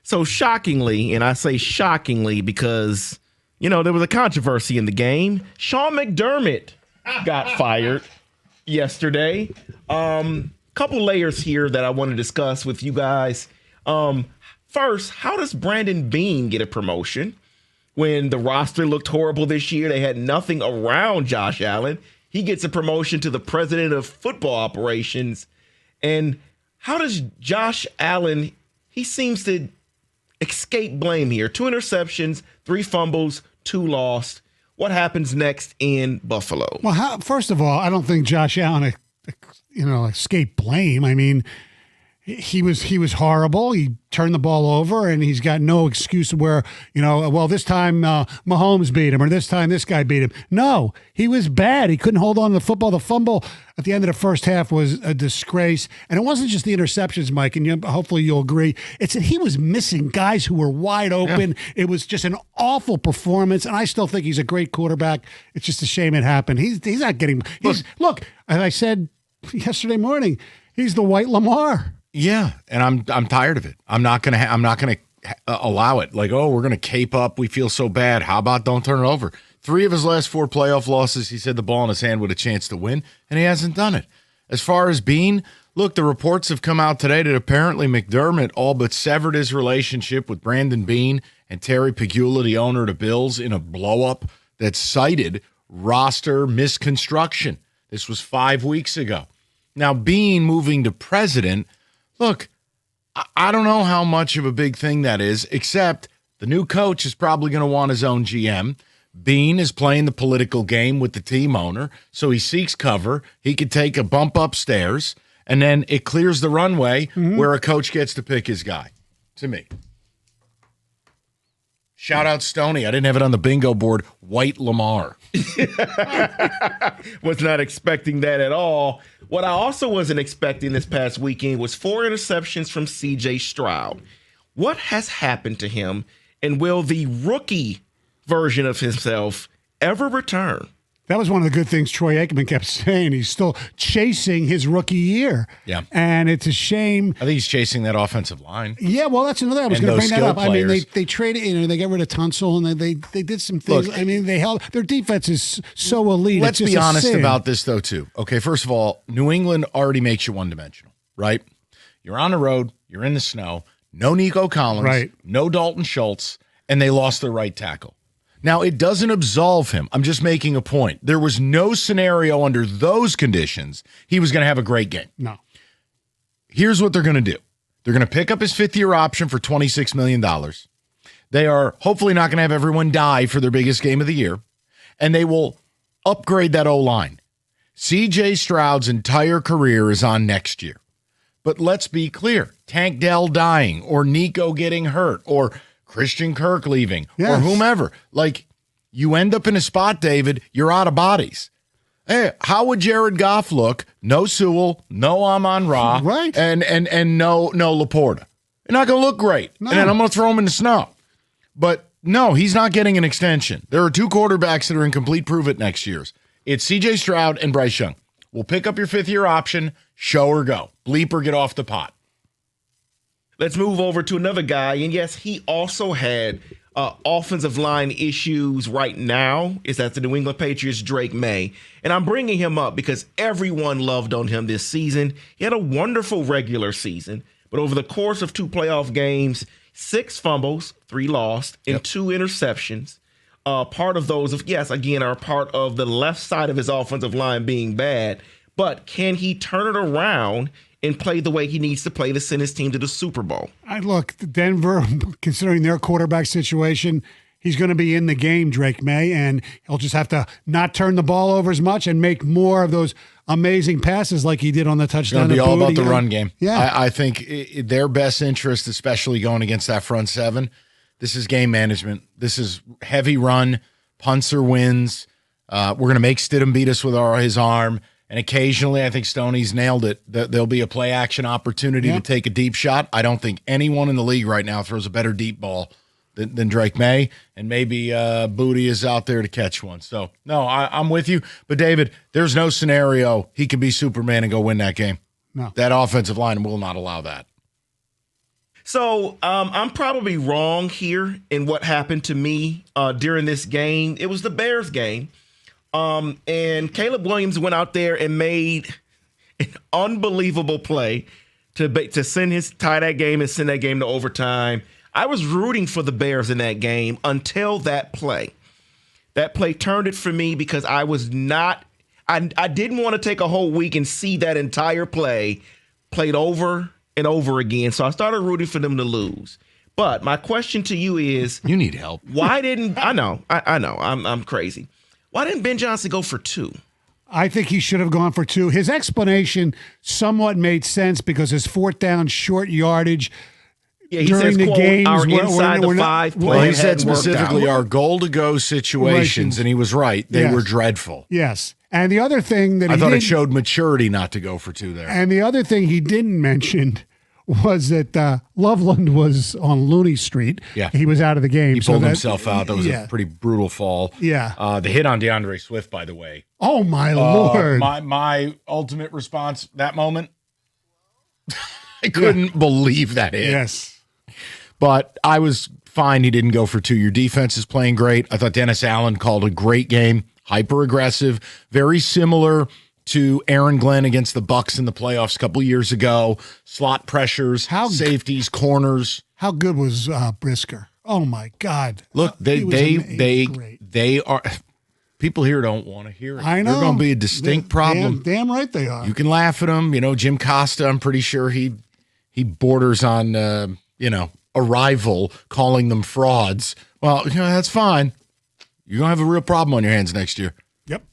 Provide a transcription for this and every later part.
So shockingly, and I say shockingly because, there was a controversy in the game. Sean McDermott got fired yesterday. Couple layers here that I want to discuss with you guys. First, how does Brandon Beane get a promotion when the roster looked horrible this year? They had nothing around Josh Allen. He gets a promotion to the president of football operations. And how does Josh Allen, he seems to escape blame here. 2 interceptions, 3 fumbles, 2 lost. What happens next in Buffalo? Well, first of all, I don't think Josh Allen, escaped blame. I mean, he was horrible. He turned the ball over, and he's got no excuse where, this time Mahomes beat him or this time this guy beat him. No, he was bad. He couldn't hold on to the football. The fumble at the end of the first half was a disgrace. And it wasn't just the interceptions, Mike, and hopefully you'll agree. It's that he was missing guys who were wide open. Yeah. It was just an awful performance, and I still think he's a great quarterback. It's just a shame it happened. He's not getting – look, as I said yesterday morning, he's the white Lamar. Yeah, and I'm tired of it. I'm not gonna allow it. Like, we're gonna cape up. We feel so bad. How about don't turn it over? 3 of his last 4 playoff losses, he said the ball in his hand with a chance to win, and he hasn't done it. As far as Beane, look, the reports have come out today that apparently McDermott all but severed his relationship with Brandon Beane and Terry Pegula, the owner of the Bills, in a blow-up that cited roster misconstruction. This was 5 weeks ago. Now, Beane moving to president. Look, I don't know how much of a big thing that is, except the new coach is probably going to want his own GM. Beane is playing the political game with the team owner, so he seeks cover. He could take a bump upstairs, and then it clears the runway where a coach gets to pick his guy, to me. Shout out Stoney. I didn't have it on the bingo board. White Lamar. Was not expecting that at all. What I also wasn't expecting this past weekend was 4 interceptions from C.J. Stroud. What has happened to him, and will the rookie version of himself ever return? That was one of the good things Troy Aikman kept saying. He's still chasing his rookie year. Yeah. And it's a shame. I think he's chasing that offensive line. Yeah, well, that's another. I was going to bring that up. Players. I mean, they traded, they got rid of Tunsil, and they did some things. Look, I mean, they held their defense is so elite. Let's be honest about this, though, too. Okay, first of all, New England already makes you one-dimensional, right? You're on the road. You're in the snow. No Nico Collins. Right. No Dalton Schultz. And they lost their right tackle. Now, it doesn't absolve him. I'm just making a point. There was no scenario under those conditions he was going to have a great game. No. Here's what they're going to do. They're going to pick up his 5th-year option for $26 million. They are hopefully not going to have everyone die for their biggest game of the year. And they will upgrade that O-line. C.J. Stroud's entire career is on next year. But let's be clear. Tank Dell dying or Nico getting hurt or Christian Kirk leaving, or whomever. Like, you end up in a spot, David, you're out of bodies. Hey, how would Jared Goff look? No Sewell, no Amon-Ra, right. and no Laporta. They're not going to look great. No. And then I'm going to throw him in the snow. But no, he's not getting an extension. There are 2 quarterbacks that are in complete prove-it next year's. It's C.J. Stroud and Bryce Young. We'll pick up your 5th-year option, show or go. Bleep or get off the pot. Let's move over to another guy. And yes, he also had offensive line issues right now. Is that the New England Patriots, Drake May. And I'm bringing him up because everyone loved on him this season. He had a wonderful regular season, but over the course of 2 playoff games, 6 fumbles, 3 lost, and 2 interceptions. Part of those, are part of the left side of his offensive line being bad. But can he turn it around and play the way he needs to play to send his team to the Super Bowl? Look, Denver, considering their quarterback situation, he's going to be in the game, Drake May, and he'll just have to not turn the ball over as much and make more of those amazing passes like he did on the touchdown. It's going to be all about the run game. Yeah. I think their best interest, especially going against that front 7, this is game management. This is heavy run, punts or wins. We're going to make Stidham beat us with his arm. And occasionally, I think Stoney's nailed it. There'll be a play-action opportunity to take a deep shot. I don't think anyone in the league right now throws a better deep ball than Drake May. And maybe Booty is out there to catch one. So, no, I'm with you. But, David, there's no scenario he can be Superman and go win that game. No. That offensive line will not allow that. So I'm probably wrong here in what happened to me during this game. It was the Bears game. And Caleb Williams went out there and made an unbelievable play to send tie that game and send that game to overtime. I was rooting for the Bears in that game until that play. That play turned it for me because I was not – I didn't want to take a whole week and see that entire play played over and over again. So I started rooting for them to lose. But my question to you is – You need help. Why didn't – I know. I'm crazy. Why didn't Ben Johnson go for 2? I think he should have gone for 2. His explanation somewhat made sense because his 4th down short yardage – yeah, he during says, the quote, games, our inside the 5 play. Well, he said specifically our our goal-to-go situations, and he was right. They were dreadful. Yes. And the other thing that I thought it showed maturity not to go for 2 there. And the other thing he didn't mention was that Loveland was on Looney Street. Yeah. He was out of the game. He pulled himself out. That was a pretty brutal fall. Yeah. The hit on DeAndre Swift, by the way. Oh, my Lord. My ultimate response, that moment, I couldn't believe that hit. Yes. But I was fine. He didn't go for 2. Your defense is playing great. I thought Dennis Allen called a great game, hyper aggressive, very similar to Aaron Glenn against the Bucks in the playoffs a couple years ago. Slot pressures, safeties, corners. How good was Brisker? Oh my God! Look, they are. People here don't want to hear it. I know. They're going to be a distinct problem. Damn right they are. You can laugh at them. Jim Costa. I'm pretty sure he borders on a rival calling them frauds. Well, that's fine. You're going to have a real problem on your hands next year. Yep.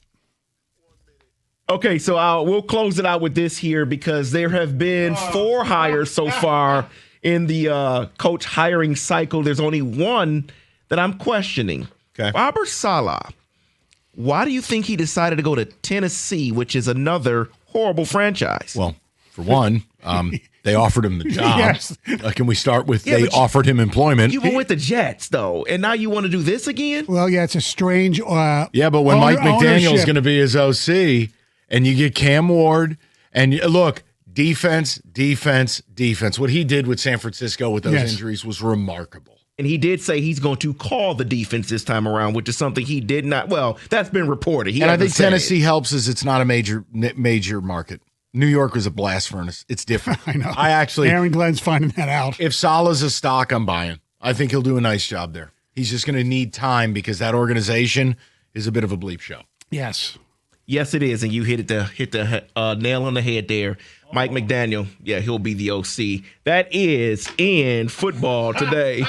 Okay, so we'll close it out with this here because there have been 4 hires so far in the coach hiring cycle. There's only one that I'm questioning. Okay. Robert Saleh. Why do you think he decided to go to Tennessee, which is another horrible franchise? Well, for one, they offered him the job. Yes. Can we start with they offered him employment? You went with the Jets, though, and now you want to do this again? Well, yeah, it's a strange. Yeah, but when Mike McDaniel's going to be his OC, and you get Cam Ward, and look, defense. What he did with San Francisco with those injuries was remarkable. And he did say he's going to call the defense this time around, which is something he did not. Well, that's been reported. And I think Tennessee helps as it's not a major market. New York was a blast furnace. It's different. I know. Aaron Glenn's finding that out. If Saleh's a stock, I'm buying. I think he'll do a nice job there. He's just going to need time because that organization is a bit of a bleep show. Yes. Yes, it is. And you hit the nail on the head there. Mike McDaniel, he'll be the OC. That is in football today.